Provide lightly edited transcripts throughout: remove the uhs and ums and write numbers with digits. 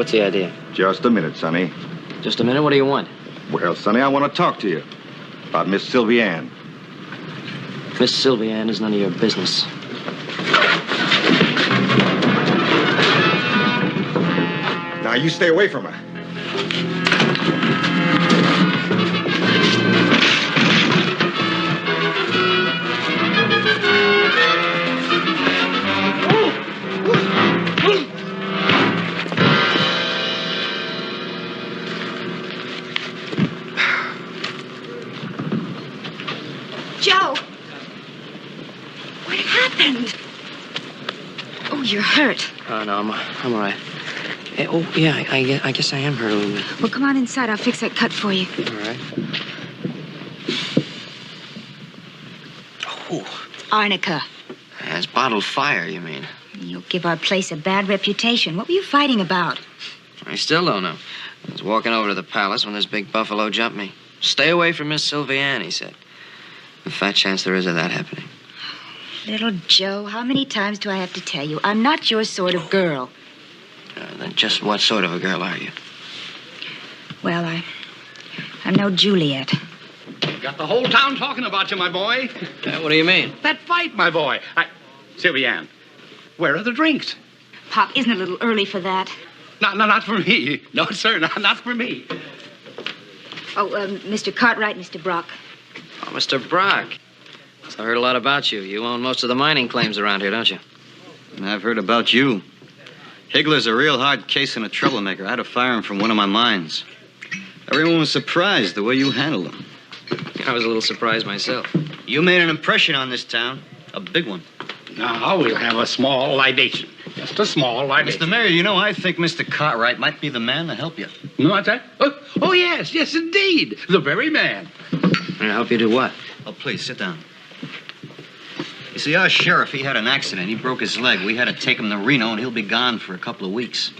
what's the idea? Just a minute, Sonny. Just a minute, what do you want? Well, Sonny, I want to talk to you about Miss Sylvie Ann. Miss Sylvie Ann is none of your business. Now, you stay away from her. Joe! What happened? Oh, you're hurt. Oh, no, I'm all right. Hey, oh, yeah, I guess I am hurt a little bit. Well, come on inside. I'll fix that cut for you. All right. Oh. Arnica. That's bottled fire, you mean? You'll give our place a bad reputation. What were you fighting about? I still don't know. I was walking over to the palace when this big buffalo jumped me. Stay away from Miss Sylvie Ann, he said. A fat chance there is of that happening. Little Joe, how many times do I have to tell you? I'm not your sort of girl. Then just what sort of a girl are you? Well, I'm no Juliet. Got the whole town talking about you, my boy. What do you mean? That fight, my boy. Sylvie Ann, where are the drinks? Pop, isn't it a little early for that? No, not for me. No, sir, not for me. Oh, Mr. Cartwright, Mr. Brock. Oh, Mr. Brock. I heard a lot about you. You own most of the mining claims around here, don't you? And I've heard about you. Higgler's a real hard case and a troublemaker. I had to fire him from one of my mines. Everyone was surprised the way you handled him. I was a little surprised myself. You made an impression on this town. A big one. Now we'll have a small libation. Just a small libation. Mr. Mayor, you know, I think Mr. Cartwright might be the man to help you. No, what's that? Oh, yes, indeed. The very man. Can I help you do what? Oh, please, sit down. You see, our sheriff, he had an accident. He broke his leg. We had to take him to Reno, and he'll be gone for a couple of weeks.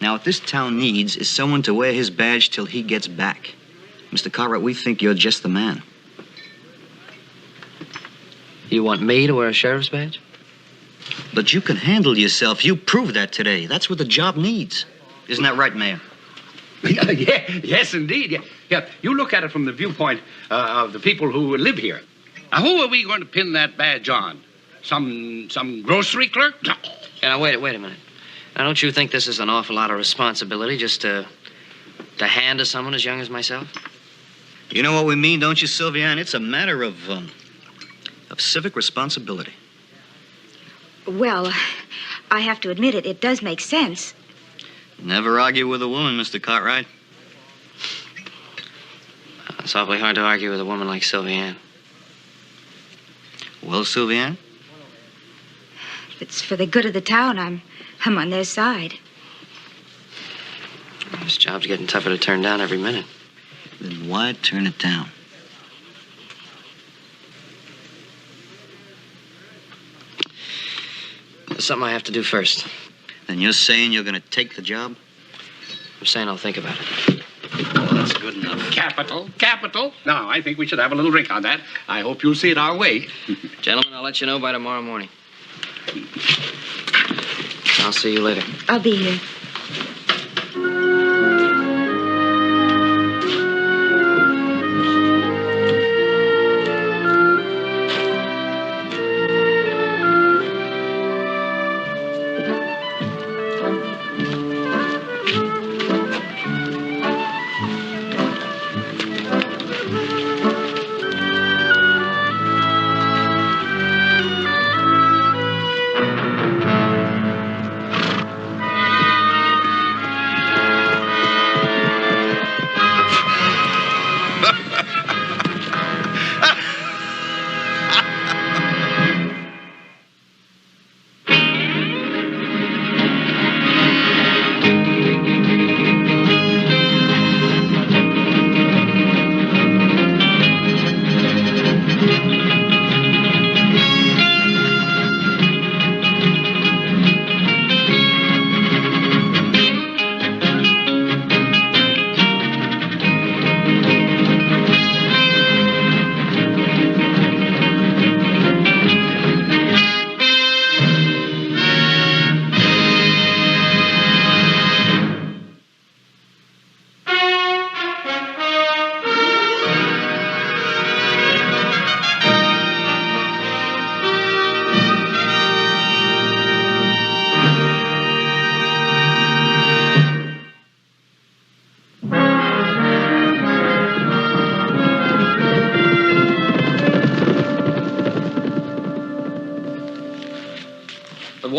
Now, what this town needs is someone to wear his badge till he gets back. Mr. Cartwright, we think you're just the man. You want me to wear a sheriff's badge? But you can handle yourself. You proved that today. That's what the job needs. Isn't that right, Mayor? Yeah, yes, indeed. Yeah, you look at it from the viewpoint of the people who live here. Now, who are we going to pin that badge on? Some grocery clerk? No. Now, wait a minute. Now, don't you think this is an awful lot of responsibility just to hand to someone as young as myself? You know what we mean, don't you, Sylvie Ann? It's a matter of civic responsibility. Well, I have to admit it does make sense. Never argue with a woman, Mr. Cartwright. It's awfully hard to argue with a woman like Sylvie Ann. Well, Sylvie Ann? If it's for the good of the town, I'm on their side. This job's getting tougher to turn down every minute. Then why turn it down? There's something I have to do first. Then you're saying you're going to take the job? I'm saying I'll think about it. Oh, that's good enough. Capital. Now, I think we should have a little drink on that. I hope you'll see it our way. Gentlemen, I'll let you know by tomorrow morning. I'll see you later. I'll be here.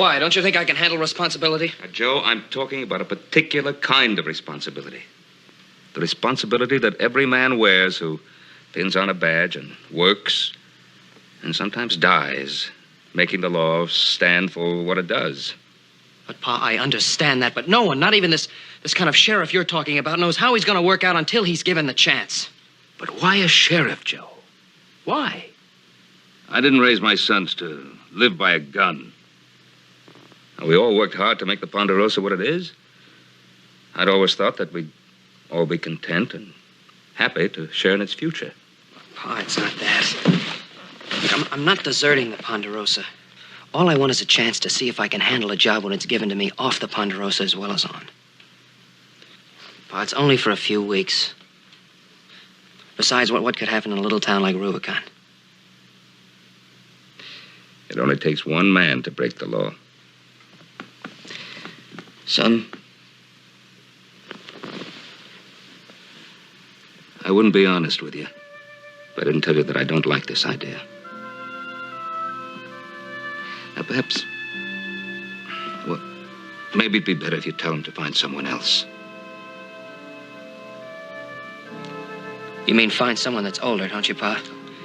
Why? Don't you think I can handle responsibility? Now, Joe, I'm talking about a particular kind of responsibility. The responsibility that every man wears who pins on a badge and works and sometimes dies, making the law stand for what it does. But, Pa, I understand that, but no one, not even this kind of sheriff you're talking about, knows how he's going to work out until he's given the chance. But why a sheriff, Joe? Why? I didn't raise my sons to live by a gun. Now, we all worked hard to make the Ponderosa what it is. I'd always thought that we'd all be content and happy to share in its future. Pa, it's not that. Look, I'm not deserting the Ponderosa. All I want is a chance to see if I can handle a job when it's given to me off the Ponderosa as well as on. Pa, it's only for a few weeks. Besides, what could happen in a little town like Rubicon? It only takes one man to break the law. Son, I wouldn't be honest with you if I didn't tell you that I don't like this idea. Now, perhaps, well, maybe it'd be better if you tell him to find someone else. you mean find someone that's older, don't you, Pa?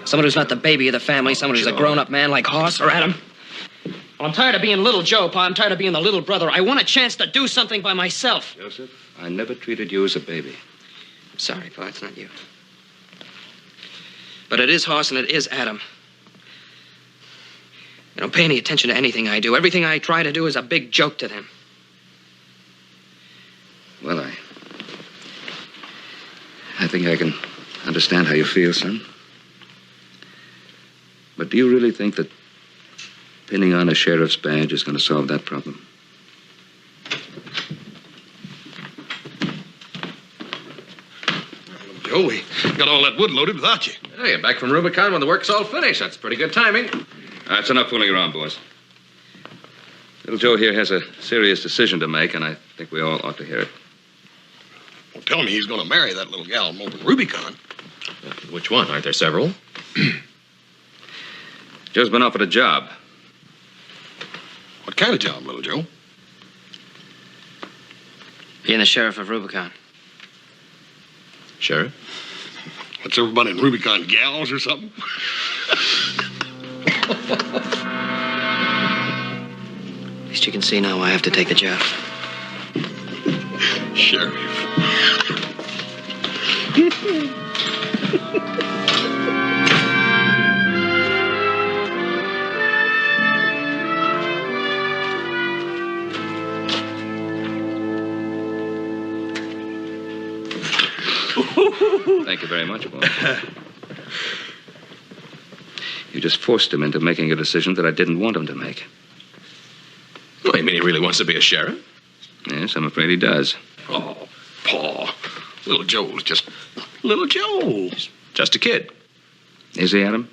Someone who's not the baby of the family, someone who's a grown-up man like Hoss or Adam. Well, I'm tired of being little Joe, Pa. I'm tired of being the little brother. I want a chance to do something by myself. Joseph, I never treated you as a baby. I'm sorry, Pa. It's not you. But it is Hoss and it is Adam. They don't pay any attention to anything I do. Everything I try to do is a big joke to them. Well, I think I can understand how you feel, son. But do you really think that pinning on a sheriff's badge is going to solve that problem? Joe, we got all that wood loaded without you. Hey, you're back from Rubicon when the work's all finished. That's pretty good timing. That's enough fooling around, boys. Little Joe here has a serious decision to make, and I think we all ought to hear it. Well, tell me he's going to marry that little gal over in Rubicon. Which one? Aren't there several? Joe's been offered a job. What kind of job, little Joe? Being the sheriff of Rubicon. Sheriff? What's everybody in Rubicon, gals or something? At least you can see now why I have to take the job. Sheriff. Thank you very much, boy. You just forced him into making a decision that I didn't want him to make. Well, you mean he really wants to be a sheriff? Yes, I'm afraid he does. Oh, Paul. Little Joe's just little Joe. Just a kid. Is he, Adam?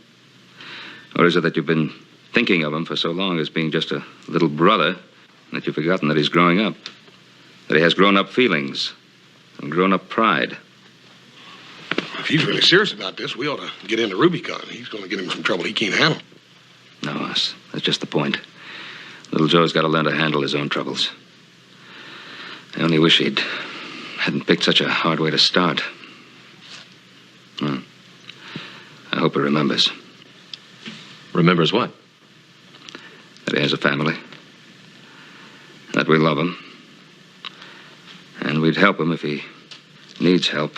Or is it that you've been thinking of him for so long as being just a little brother that you've forgotten that he's growing up? That he has grown-up feelings and grown-up pride? If he's really serious about this, we ought to get into Rubicon. He's going to get him some trouble he can't handle. No, that's just the point. Little Joe's got to learn to handle his own troubles. I only wish hadn't picked such a hard way to start. I hope he remembers. Remembers what? That he has a family. That we love him. And we'd help him if he needs help.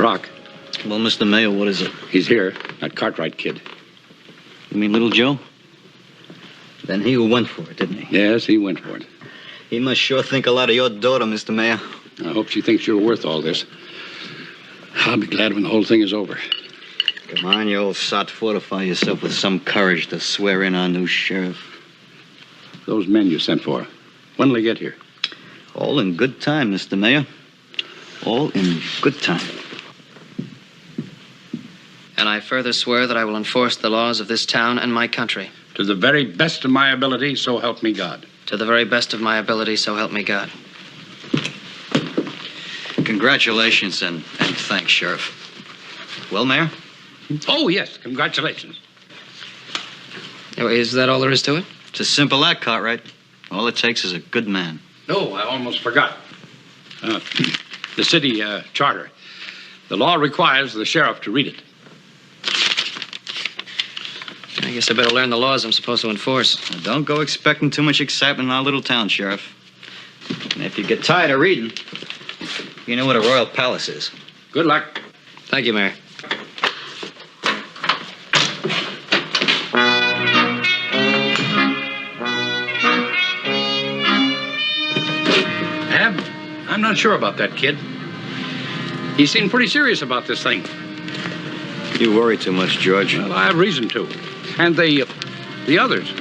Brock, Well, Mr. Mayor, what is it? he's here. That Cartwright kid. You mean Little Joe? Then he who went for it, didn't he? Yes, he went for it. He must sure think a lot of your daughter, Mr. Mayor. I hope she thinks you're worth all this. I'll be glad when the whole thing is over. Come on, you old sot. Fortify yourself with some courage to swear in our new sheriff. Those men you sent for, when will they get here? All in good time, Mr. Mayor. All in good time. And I further swear that I will enforce the laws of this town and my country. To the very best of my ability, so help me God. To the very best of my ability, so help me God. Congratulations and thanks, Sheriff. Well, Mayor? Oh, yes, congratulations. Is that all there is to it? It's as simple as that, Cartwright. All it takes is a good man. No, I almost forgot. The city charter. The law requires the sheriff to read it. I guess I better learn the laws I'm supposed to enforce. Now, don't go expecting too much excitement in our little town, Sheriff. And if you get tired of reading, you know what a royal palace is. Good luck. Thank you, Mayor. Ab, I'm not sure about that kid. He seemed pretty serious about this thing. You worry too much, George. Well, I have reason to. And the others.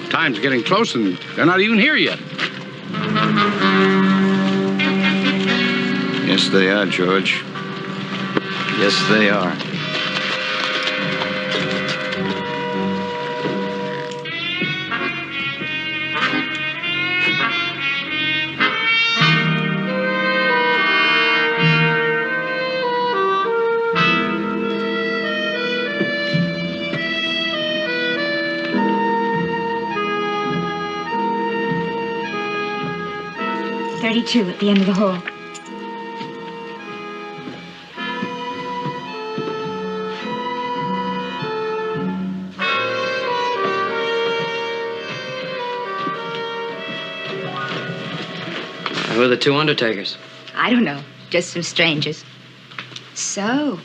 Time's getting close and they're not even here yet. Yes, they are, George. Yes, they are. At the end of the hall. Who are the two undertakers? I don't know. Just some strangers. So,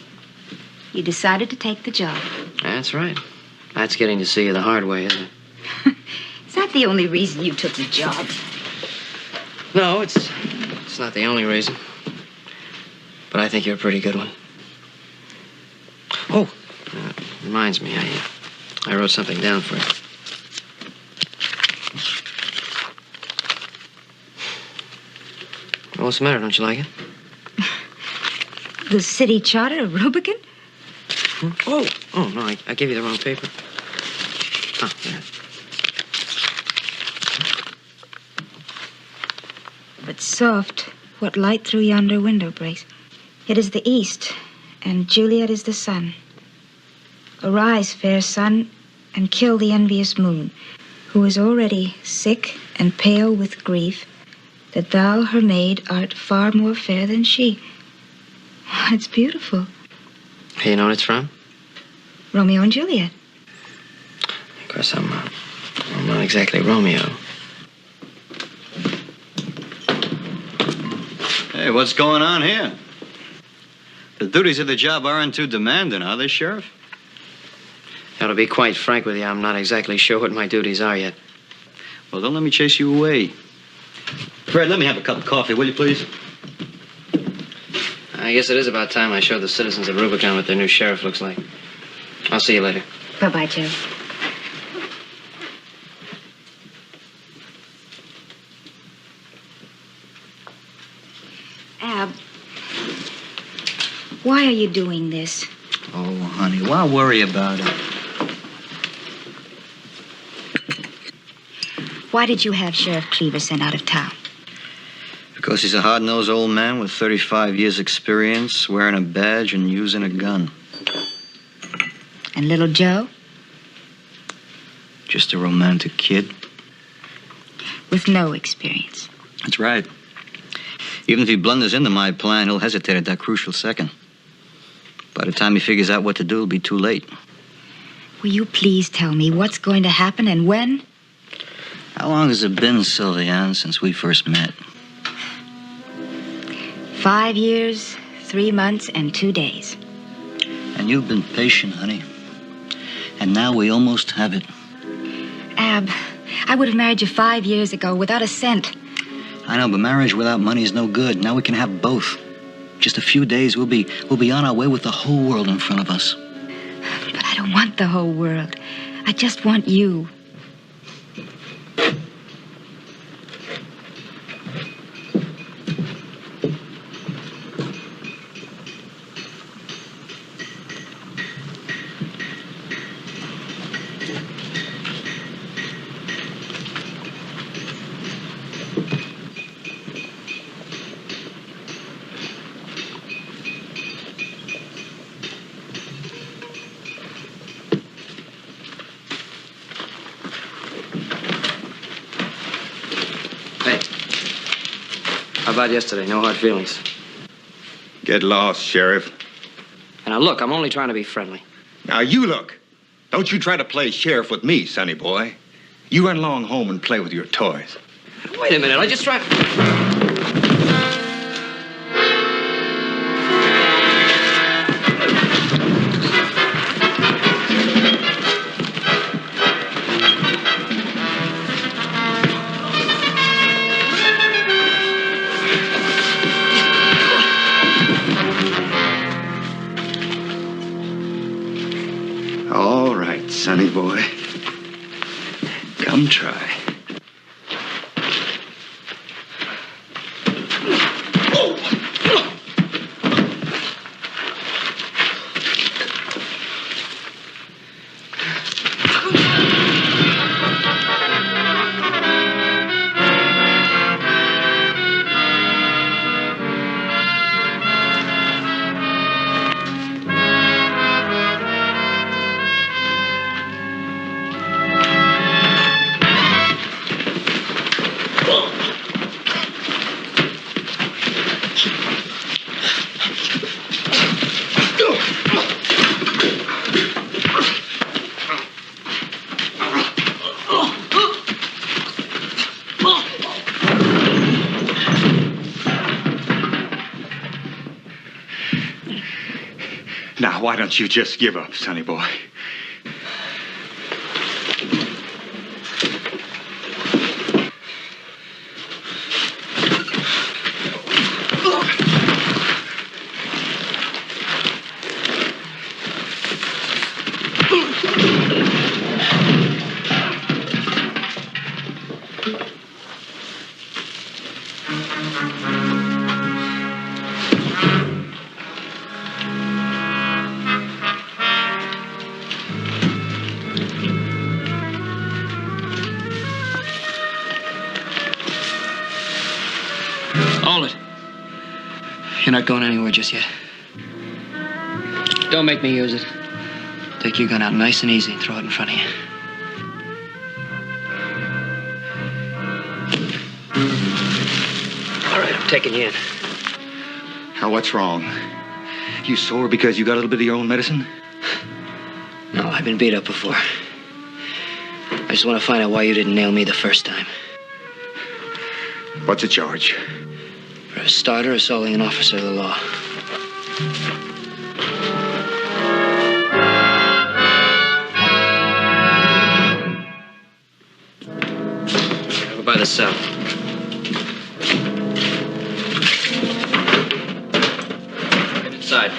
you decided to take the job. That's right. That's getting to see you the hard way, isn't it? Is that the only reason you took the job? No, it's not the only reason. But I think you're a pretty good one. Oh, reminds me, I wrote something down for you. Well, what's the matter? Don't you like it? The city charter of Rubicon? Oh, no, I gave you the wrong paper. Oh, yeah. But soft, what light through yonder window breaks. It is the east, and Juliet is the sun. Arise, fair sun, and kill the envious moon, who is already sick and pale with grief, that thou, her maid, art far more fair than she. It's beautiful. Hey, you know what it's from? Romeo and Juliet. Of course, I'm not exactly Romeo. Hey, what's going on here? The duties of the job aren't too demanding, are they, Sheriff? Now, to be quite frank with you, I'm not exactly sure what my duties are yet. Well, don't let me chase you away. Fred, let me have a cup of coffee, will you, please? I guess it is about time I showed the citizens of Rubicon what their new sheriff looks like. I'll see you later. Bye-bye, Joe. Ab, why are you doing this? Oh, honey, why worry about it? Why did you have Sheriff Cleaver sent out of town? Because he's a hard-nosed old man with 35 years' experience, wearing a badge and using a gun. And little Joe? Just a romantic kid. With no experience. That's right. Even if he blunders into my plan, he'll hesitate at that crucial second. By the time he figures out what to do, it'll be too late. Will you please tell me what's going to happen and when? How long has it been, Sylviane, since we first met? 5 years, 3 months, and 2 days. And you've been patient, honey. And now we almost have it. Ab, I would have married you 5 years ago without a cent. I know, but marriage without money is no good. Now we can have both. Just a few days, we'll be on our way with the whole world in front of us. But I don't want the whole world. I just want you. about yesterday? No hard feelings. Get lost, Sheriff. And now, look, I'm only trying to be friendly. Now, you look. Don't you try to play sheriff with me, sonny boy. You run along home and play with your toys. Wait a minute, I just tried... All right, sonny boy. Come try. Now, why don't you just give up, sonny boy? Hold it. You're not going anywhere just yet. Don't make me use it. Take your gun out nice and easy and throw it in front of you. All right, I'm taking you in. Now, what's wrong? You sore because you got a little bit of your own medicine? No, I've been beat up before. I just want to find out why you didn't nail me the first time. What's the charge? For a starter, assaulting an officer of the law. Over by the cell. Get inside.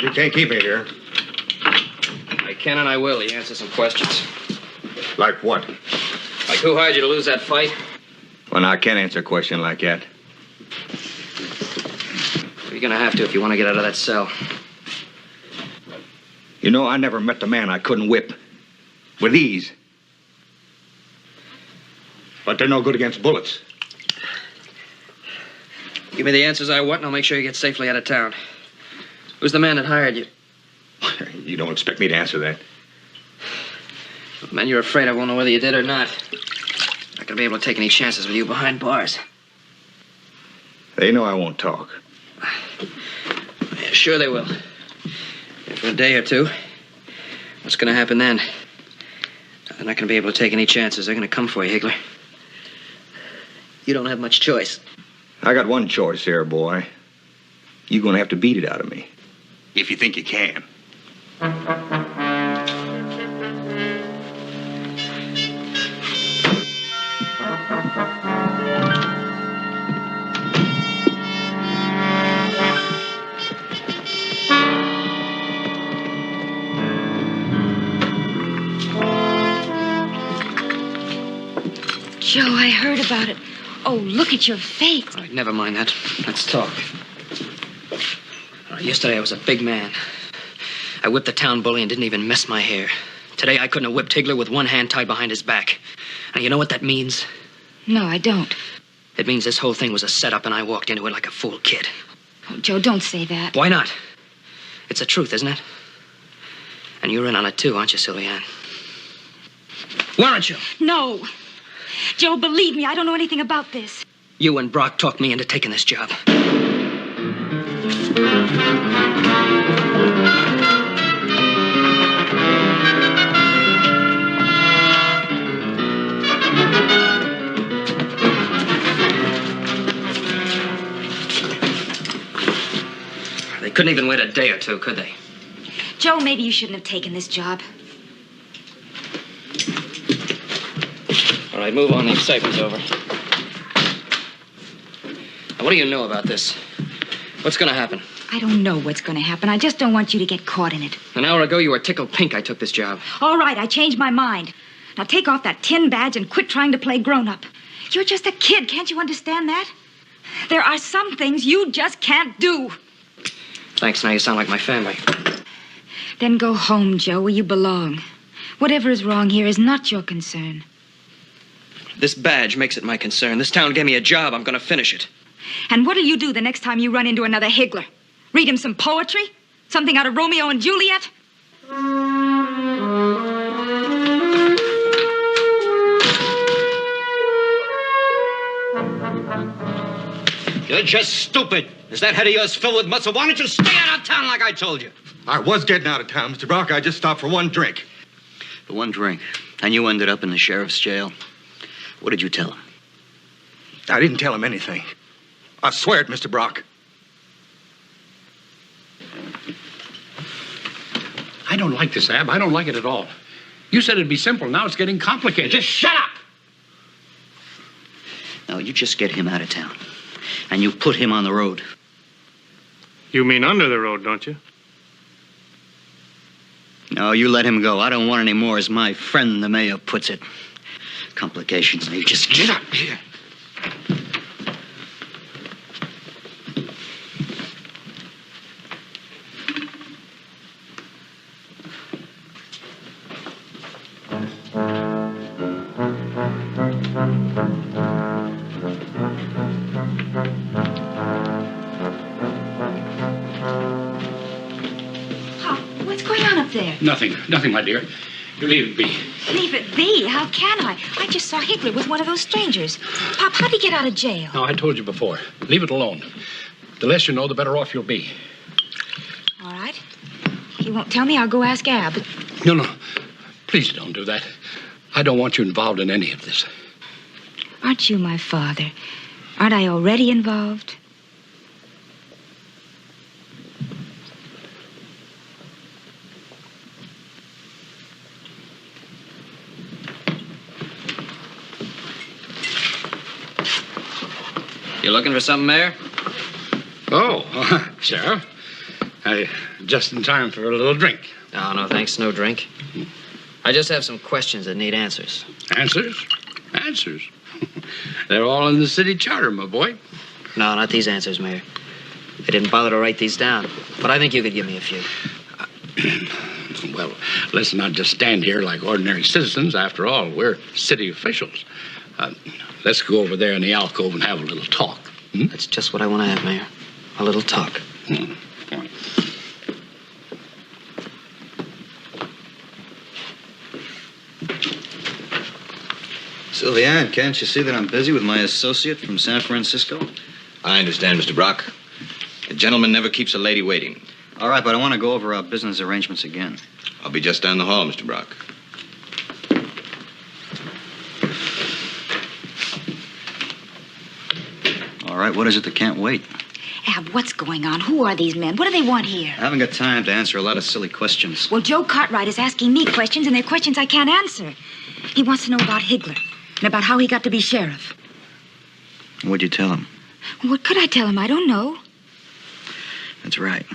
You can't keep me here. I can and I will. You answer some questions. Like what? Like who hired you to lose that fight? Well, now, I can't answer a question like that. You're gonna have to if you want to get out of that cell. You know, I never met the man I couldn't whip. With ease. But they're no good against bullets. Give me the answers I want and I'll make sure you get safely out of town. Who's the man that hired you? You don't expect me to answer that. Man, you're afraid I won't know whether you did or not. Not gonna be able to take any chances with you behind bars. They know I won't talk. Yeah, sure they will. And for a day or two, what's gonna happen then? They're not gonna be able to take any chances. They're gonna come for you, Higgler. You don't have much choice. I got one choice here, boy. You're gonna have to beat it out of me. If you think you can. Joe, I heard about it. Oh, look at your face. All right, never mind that. Let's talk. All right, yesterday I was a big man. I whipped the town bully and didn't even mess my hair. Today I couldn't have whipped Higgler with one hand tied behind his back. Now, you know what that means? No, I don't. It means this whole thing was a setup and I walked into it like a fool kid. Oh, Joe, don't say that. Why not? It's the truth, isn't it? And you're in on it too, aren't you, Sylviane? Weren't you? No. Joe, believe me, I don't know anything about this. You and Brock talked me into taking this job. They couldn't even wait a day or two, could they? Joe, maybe you shouldn't have taken this job. All right, move on. The excitement's over. Now, what do you know about this? What's going to happen? I don't know what's going to happen. I just don't want you to get caught in it. An hour ago, you were tickled pink I took this job. All right, I changed my mind. Now take off that tin badge and quit trying to play grown-up. You're just a kid. Can't you understand that? There are some things you just can't do. Thanks. Now you sound like my family. Then go home, Joe, where you belong. Whatever is wrong here is not your concern. This badge makes it my concern. This town gave me a job. I'm going to finish it. And what'll you do the next time you run into another higgler? Read him some poetry? Something out of Romeo and Juliet? You're just stupid. Is that head of yours filled with muscle? Why don't you stay out of town like I told you? I was getting out of town, Mr. Brock. I just stopped for one drink. For one drink. And you ended up in the sheriff's jail. What did you tell him? I didn't tell him anything. I swear it, Mr. Brock. I don't like this, Ab. I don't like it at all. You said it'd be simple. Now it's getting complicated. Just shut up! No, you just get him out of town. And you put him on the road. You mean under the road, don't you? No, you let him go. I don't want any more, as my friend the mayor puts it. Complications. Now you just get up here. Nothing, my dear. You leave it be. Leave it be? How can I? I just saw Higgler with one of those strangers. Pop, how'd he get out of jail? No, I told you before. Leave it alone. The less you know, the better off you'll be. All right. If you won't tell me, I'll go ask Ab. No. Please don't do that. I don't want you involved in any of this. Aren't you my father? Aren't I already involved? You looking for something, Mayor? Oh, Sheriff. Just in time for a little drink. Oh, no, thanks. No drink. I just have some questions that need answers. Answers? Answers? They're all in the city charter, my boy. No, not these answers, Mayor. They didn't bother to write these down. But I think you could give me a few. Well, let's not just stand here like ordinary citizens. After all, we're city officials. Let's go over there in the alcove and have a little talk. That's just what I want to have, Mayor. A little talk. Come on. Sylviane, can't you see that I'm busy with my associate from San Francisco? I understand, Mr. Brock. A gentleman never keeps a lady waiting. All right, but I want to go over our business arrangements again. I'll be just down the hall, Mr. Brock. All right, what is it that can't wait? Ab, what's going on? Who are these men? What do they want here? I haven't got time to answer a lot of silly questions. Well, Joe Cartwright is asking me questions, and they're questions I can't answer. He wants to know about Higgler and about how he got to be sheriff. What'd you tell him? What could I tell him? I don't know. That's right.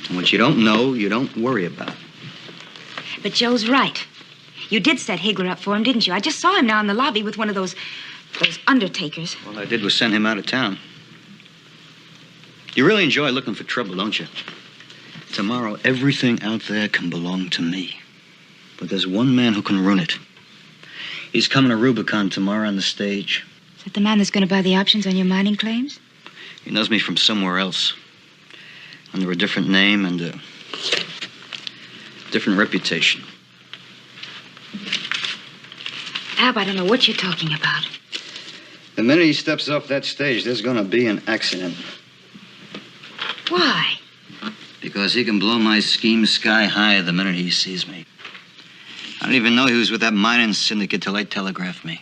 And what you don't know, you don't worry about. But Joe's right. You did set Higgler up for him, didn't you? I just saw him now in the lobby with one of those undertakers. All I did was send him out of town. You really enjoy looking for trouble, don't you? Tomorrow, everything out there can belong to me. But there's one man who can ruin it. He's coming to Rubicon tomorrow on the stage. Is that the man that's going to buy the options on your mining claims? He knows me from somewhere else. Under a different name and a different reputation. Ab, I don't know what you're talking about. The minute he steps off that stage, there's gonna be an accident. Why? Because he can blow my scheme sky high the minute he sees me. I didn't even know he was with that mining syndicate till they telegraphed me.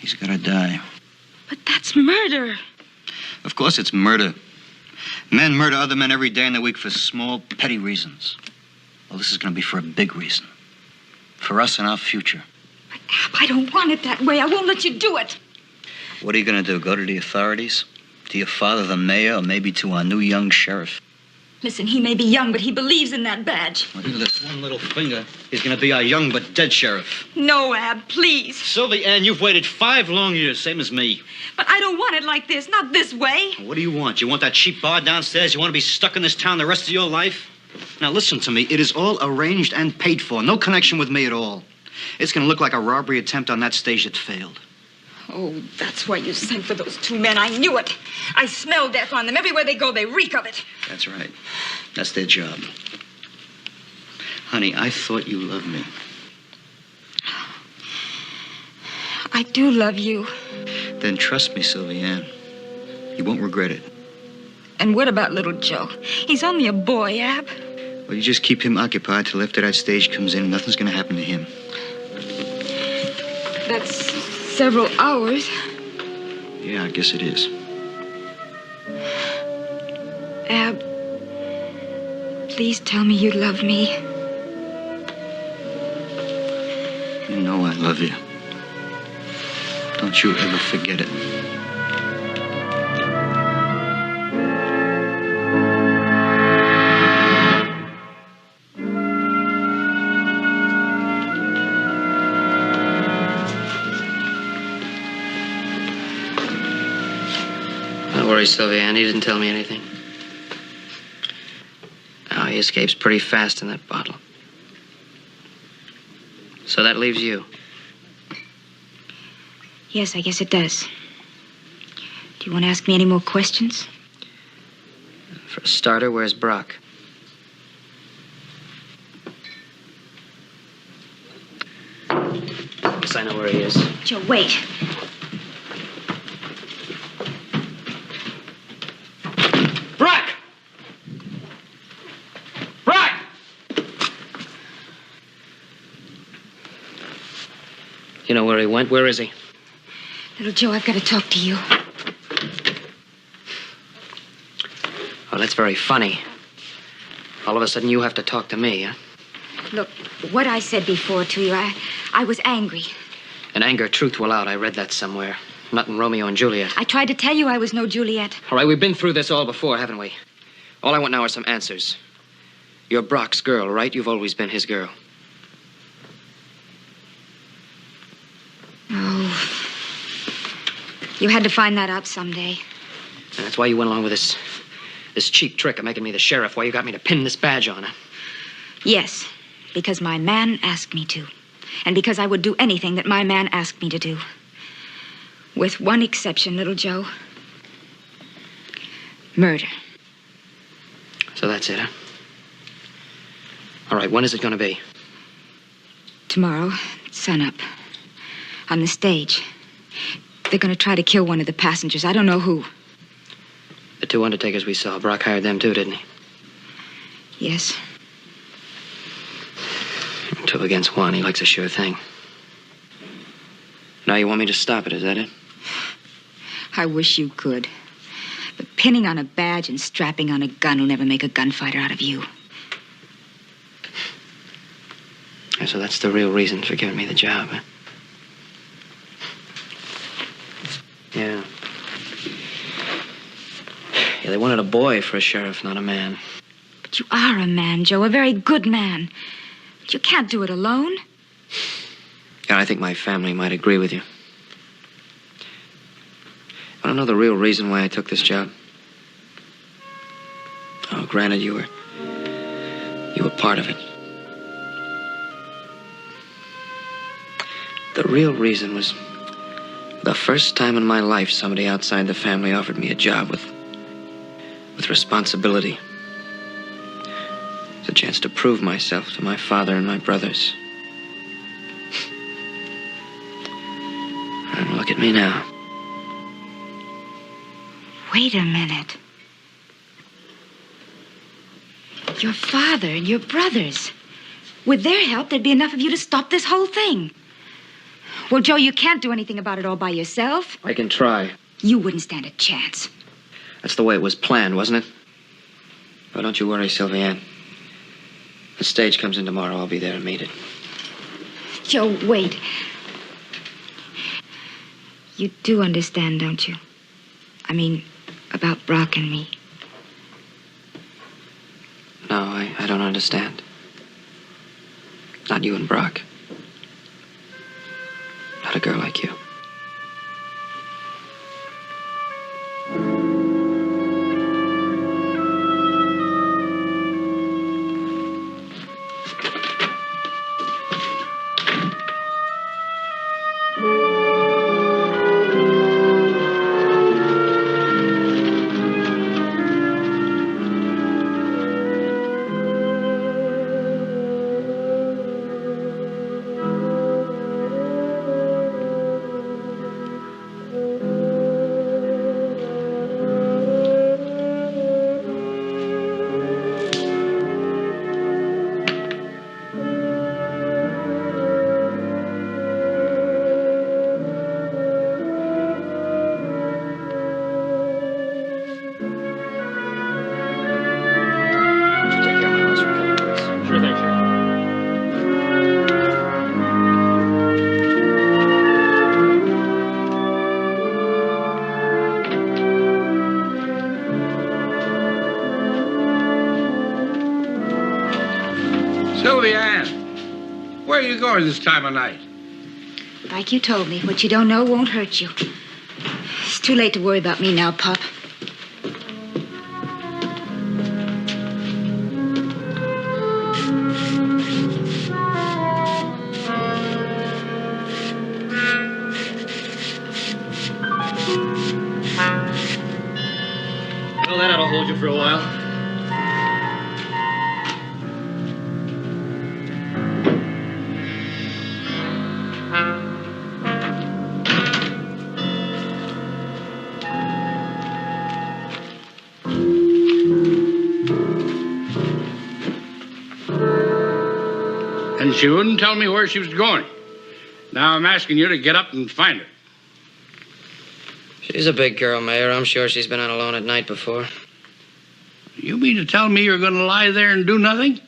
He's gotta die. But that's murder. Of course it's murder. Men murder other men every day in the week for small, petty reasons. Well, this is gonna be for a big reason. For us and our future. But Ab, I don't want it that way. I won't let you do it. What are you gonna do? Go to the authorities? To your father, the mayor, or maybe to our new young sheriff? Listen, he may be young, but he believes in that badge. Well, he lifts one little finger. He's gonna be our young but dead sheriff. No, Ab, please. Sylvie Ann, you've waited 5 long years, same as me. But I don't want it like this, not this way. What do you want? You want that cheap bar downstairs? You want to be stuck in this town the rest of your life? Now, listen to me. It is all arranged and paid for. No connection with me at all. It's gonna look like a robbery attempt on that stage that failed. Oh, that's why you sent for those 2 men. I knew it. I smell death on them. Everywhere they go, they reek of it. That's right. That's their job. Honey, I thought you loved me. I do love you. Then trust me, Sylvie Ann. You won't regret it. And what about little Joe? He's only a boy, Ab. Well, you just keep him occupied till after that stage comes in. Nothing's gonna happen to him. That's several hours. Yeah, I guess it is. Ab, please tell me you love me. You know I love you. Don't you ever forget it. Don't worry, Sylvia Ann. He didn't tell me anything. Oh, he escapes pretty fast in that bottle. So that leaves you. Yes, I guess it does. Do you want to ask me any more questions? For a starter, where's Brock? Guess I know where he is. Joe, wait. Brock! Brock! You know where he went? Where is he? Little Joe, I've got to talk to you. Oh, that's very funny. All of a sudden, you have to talk to me, huh? Look, what I said before to you, I was angry. And anger, truth will out. I read that somewhere. Not in Romeo and Juliet. I tried to tell you I was no Juliet. All right, we've been through this all before, haven't we? All I want now are some answers. You're Brock's girl, right? You've always been his girl. Oh. You had to find that out someday. And that's why you went along with this cheap trick of making me the sheriff, why you got me to pin this badge on her. Yes, because my man asked me to. And because I would do anything that my man asked me to do. With one exception, little Joe. Murder. So that's it, huh? All right, when is it going to be? Tomorrow, sunup. On the stage. They're going to try to kill one of the passengers. I don't know who. The 2 undertakers we saw, Brock hired them too, didn't he? Yes. 2 against 1. He likes a sure thing. Now you want me to stop it, is that it? I wish you could. But pinning on a badge and strapping on a gun will never make a gunfighter out of you. Yeah, so that's the real reason for giving me the job, huh? Yeah. Yeah, they wanted a boy for a sheriff, not a man. But you are a man, Joe, a very good man. But you can't do it alone. Yeah, I think my family might agree with you. I don't know the real reason why I took this job. Oh, granted, you were part of it. The real reason was the first time in my life somebody outside the family offered me a job with responsibility. It's a chance to prove myself to my father and my brothers. me now. Wait a minute. Your father and your brothers. With their help, there'd be enough of you to stop this whole thing. Well, Joe, you can't do anything about it all by yourself. I can try. You wouldn't stand a chance. That's the way it was planned, wasn't it? Well, don't you worry, Sylviane. The stage comes in tomorrow. I'll be there to meet it. Joe, wait. You do understand, don't you? I mean, about Brock and me. No, I don't understand. Not you and Brock. Not a girl like you. Sylviane, where are you going this time of night? Like you told me, what you don't know won't hurt you. It's too late to worry about me now, Pop. Well, that ought to hold you for a while. And she wouldn't tell me where she was going. Now I'm asking you to get up and find her. She's a big girl, Mayor. I'm sure she's been out alone at night before. You mean to tell me you're going to lie there and do nothing?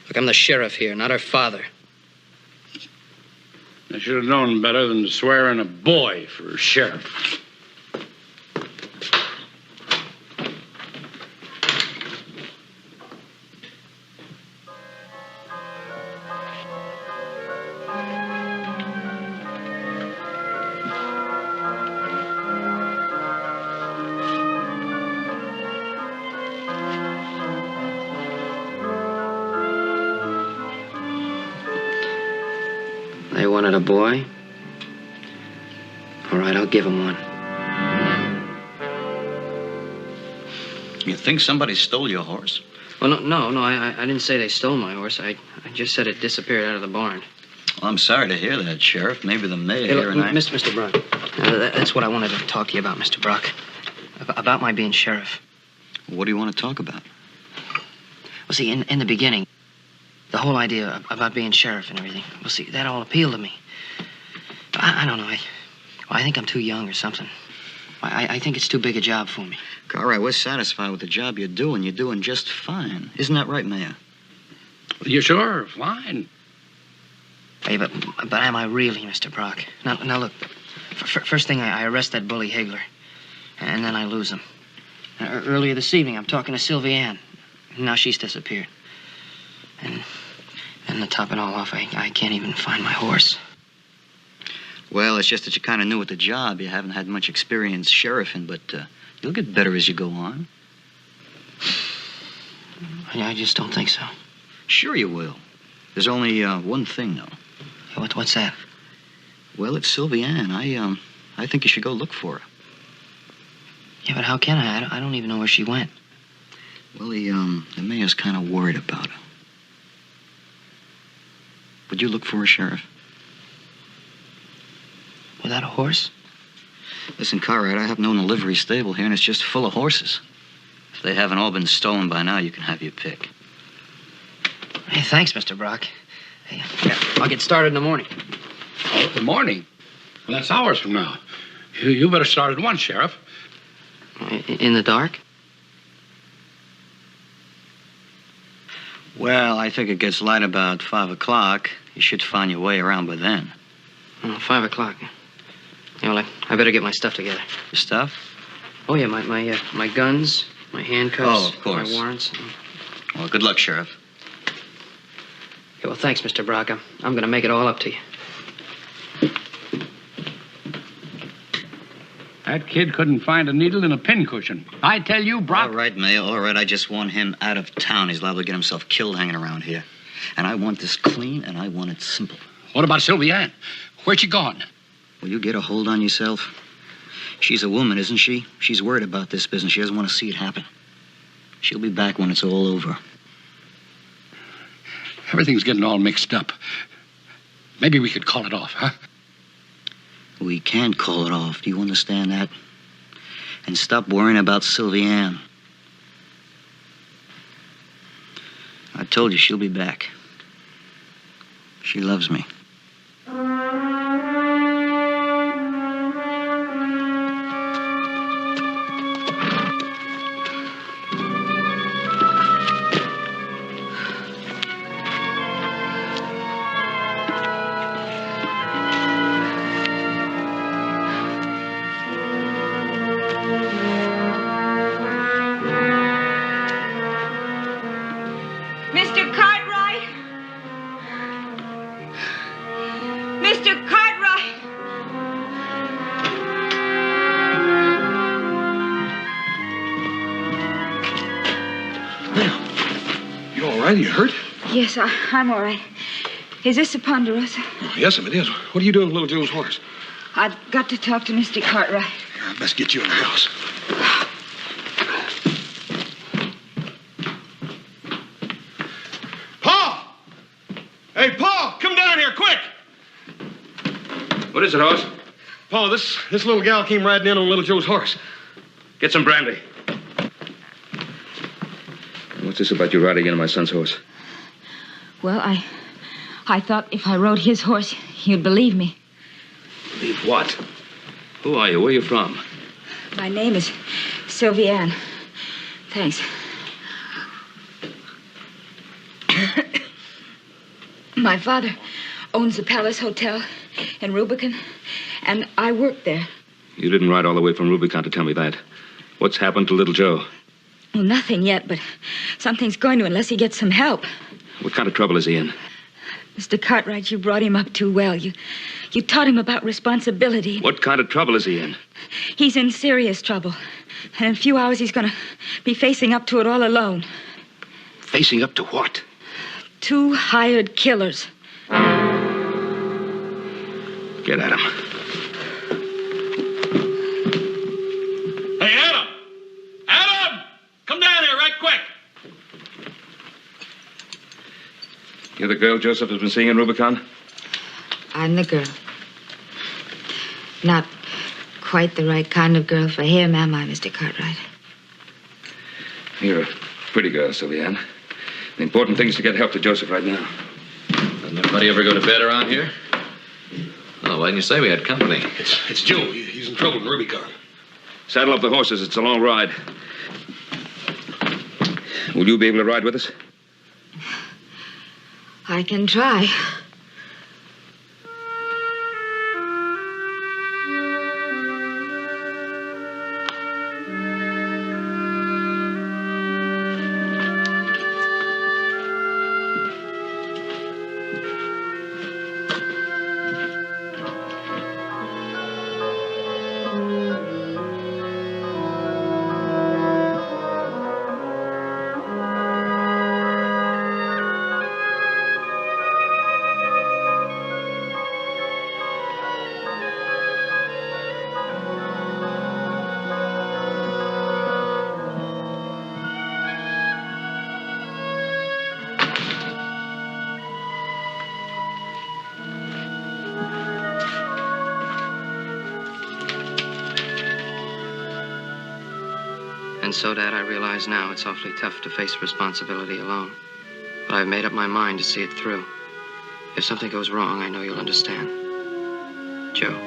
Look, I'm the sheriff here, not her father. I should have known better than to swear in a boy for sheriff. They wanted a boy? All right, I'll give them one. You think somebody stole your horse? Well, no, I didn't say they stole my horse. I just said it disappeared out of the barn. Well, I'm sorry to hear that, Sheriff. Maybe the mayor Hey, here look, and I... Mr. Brock, that's what I wanted to talk to you about, Mr. Brock. About my being sheriff. What do you want to talk about? Well, see, in the beginning, the whole idea about being sheriff and everything, well, see, that all appealed to me. I don't know. I think I'm too young or something. I think it's too big a job for me. All right, we're satisfied with the job you're doing. You're doing just fine. Isn't that right, Mayor? You sure? Fine. Hey, but am I really, Mr. Brock? Now look, first thing, I arrest that bully Hagler, and then I lose him. Earlier this evening, I'm talking to Sylviane. Now she's disappeared. And to top it all off, I can't even find my horse. Well, it's just that you kind of new at the job. You haven't had much experience sheriffing, but you'll get better as you go on. I just don't think so. Sure you will. There's only one thing, though. What's that? Well, it's Sylviane. I think you should go look for her. Yeah, but how can I? I don't even know where she went. Well, the mayor's kind of worried about her. Would you look for her, Sheriff? Without a horse? Listen, Cartwright, I happen to own a livery stable here, and it's just full of horses. If they haven't all been stolen by now, you can have your pick. Hey, thanks, Mr. Brock. Hey, I'll get started in the morning. Oh, the morning? Well, that's hours from now. You better start at once, Sheriff. In the dark? Well, I think it gets light about 5 o'clock. You should find your way around by then. 5 o'clock. Yeah, well, I better get my stuff together. Your stuff? Oh, yeah, my guns, my handcuffs. Oh, of course. My warrants. Well, good luck, Sheriff. Okay, well, thanks, Mr. Brock. I'm going to make it all up to you. That kid couldn't find a needle in a pincushion. I tell you, Brock... All right, Mayor, all right. I just want him out of town. He's liable to get himself killed hanging around here. And I want this clean, and I want it simple. What about Sylvie Ann? Where's she gone? Will you get a hold on yourself? She's a woman, isn't she? She's worried about this business. She doesn't want to see it happen. She'll be back when it's all over. Everything's getting all mixed up. Maybe we could call it off, huh? We can't call it off. Do you understand that? And stop worrying about Sylvie Ann. I told you she'll be back. She loves me. Mr. Cartwright? Mr. Cartwright? You all right? You hurt? Yes, I'm all right. Is this the Ponderosa? Yes, it is. What are you doing with little Joe's horse? I've got to talk to Mr. Cartwright. I best get you in the house. Paul! Hey, Paul, come down here, quick! What is it, Hoss? Paul, this little gal came riding in on little Joe's horse. Get some brandy. What's this about you riding in on my son's horse? Well, I thought if I rode his horse, you'd believe me. Believe what? Who are you? Where are you from? My name is Sylvie Ann. Thanks. My father owns the Palace Hotel in Rubicon, and I work there. You didn't ride all the way from Rubicon to tell me that. What's happened to little Joe? Well, nothing yet, but something's going to unless he gets some help. What kind of trouble is he in? Mr. Cartwright, you brought him up too well. You taught him about responsibility. What kind of trouble is he in? He's in serious trouble. And in a few hours, he's going to be facing up to it all alone. Facing up to what? 2 hired killers. Get at him. Hey, Adam! Adam! Come down here right quick! You're the girl Joseph has been seeing in Rubicon? I'm the girl. Not quite the right kind of girl for him, am I, Mr. Cartwright? You're a pretty girl, Sylviane. The important thing is to get help to Joseph right now. Doesn't anybody ever go to bed around here? Oh, why didn't you say we had company? It's Joe. He's in trouble in Rubicon. Saddle up the horses. It's a long ride. Will you be able to ride with us? I can try. And so, Dad, I realize now it's awfully tough to face responsibility alone. But I've made up my mind to see it through. If something goes wrong, I know you'll understand. Joe.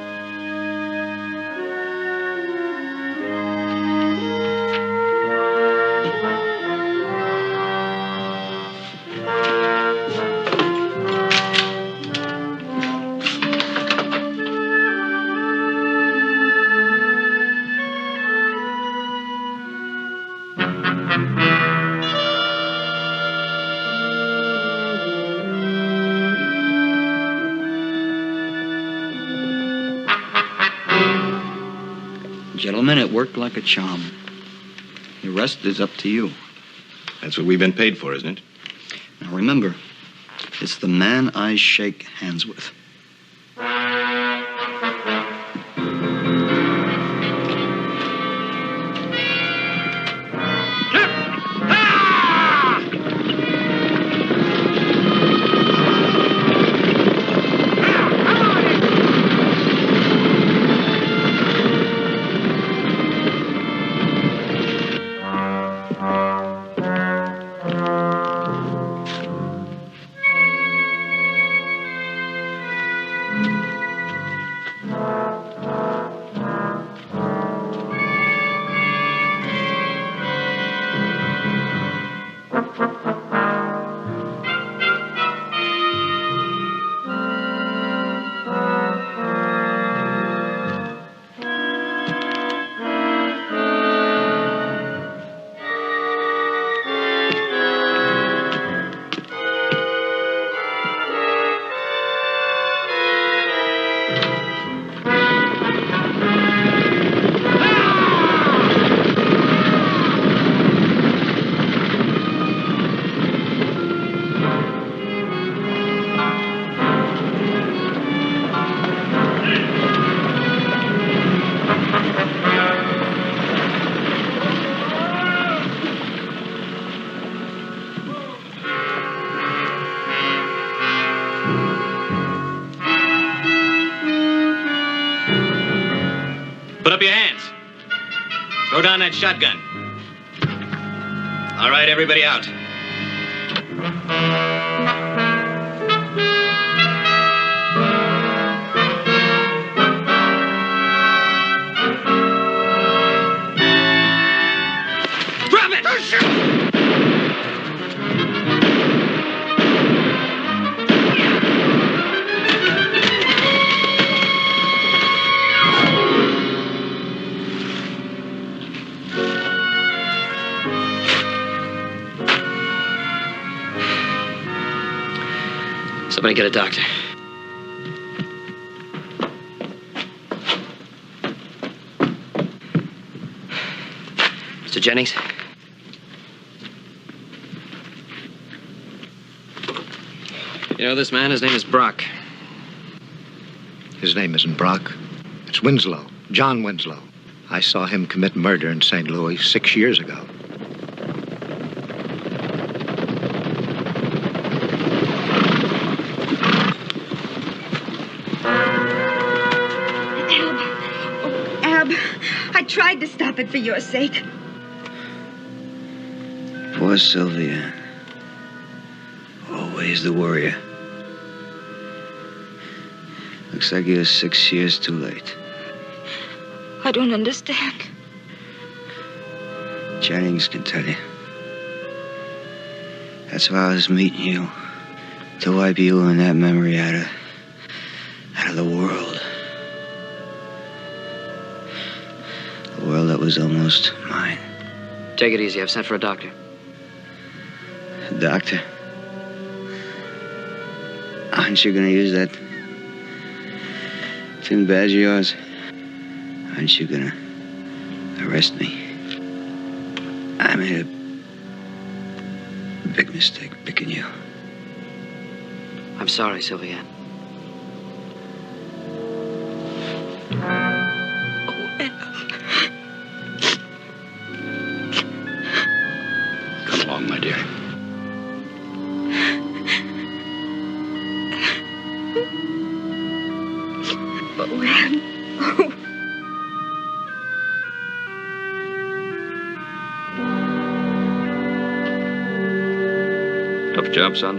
Gentlemen, it worked like a charm. The rest is up to you. That's what we've been paid for, isn't it? Now remember, it's the man I shake hands with. Put up your hands. Throw down that shotgun. All right, everybody out. Drop it! Somebody get a doctor. Mr. Jennings? You know this man? His name is Brock. His name isn't Brock. It's Winslow, John Winslow. I saw him commit murder in St. Louis 6 years ago. Ab, I tried to stop it for your sake. Poor Sylvia. Always the worrier. Looks like you're 6 years too late. I don't understand. Jennings can tell you. That's why I was meeting you. To wipe you and that memory out of the world. The world that was almost mine. Take it easy. I've sent for a doctor. Doctor? Aren't you gonna use that tin badge of yours? Aren't you gonna arrest me? I made a big mistake picking you. I'm sorry, Sylvia. Come along, my dear. Oh, Anne. Oh. Tough job, son?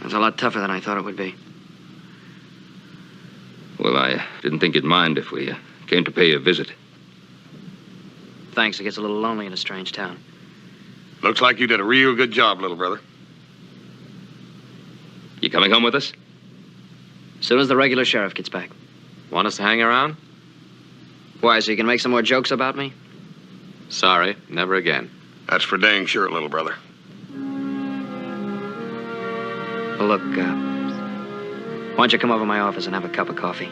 It's a lot tougher than I thought it would be. Well, I didn't think you'd mind if we came to pay you a visit. Thanks, it gets a little lonely in a strange town. Looks like you did a real good job, little brother. You coming home with us? As soon as the regular sheriff gets back. Want us to hang around? Why, so you can make some more jokes about me? Sorry, never again. That's for dang sure, little brother. Well, look, why don't you come over to my office and have a cup of coffee?